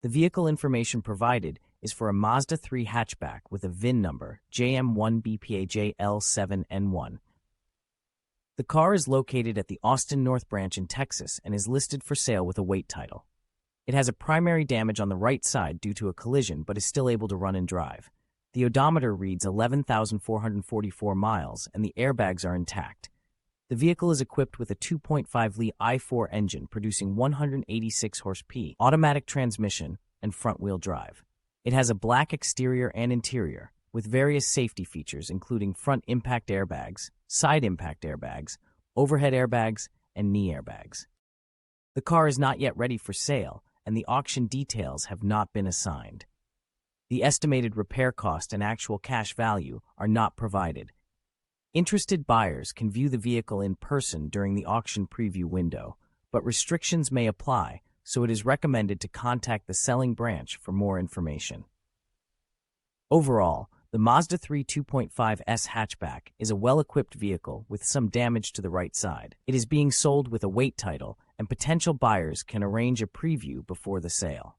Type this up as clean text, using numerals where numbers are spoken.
The vehicle information provided is for a Mazda 3 hatchback with a VIN number JM1BPAJL7N1. The car is located at the Austin North Branch in Texas and is listed for sale with a weight title. It has a primary damage on the right side due to a collision but is still able to run and drive. The odometer reads 11,444 miles and the airbags are intact. The vehicle is equipped with a 2.5-liter i4 engine producing 186 horsepower, automatic transmission, and front-wheel drive. It has a black exterior and interior, with various safety features including front impact airbags, side impact airbags, overhead airbags, and knee airbags. The car is not yet ready for sale, and the auction details have not been assigned. The estimated repair cost and actual cash value are not provided. Interested buyers can view the vehicle in person during the auction preview window, but restrictions may apply, so it is recommended to contact the selling branch for more information. Overall, the Mazda 3 2.5S hatchback is a well-equipped vehicle with some damage to the right side. It is being sold with a weight title, and potential buyers can arrange a preview before the sale.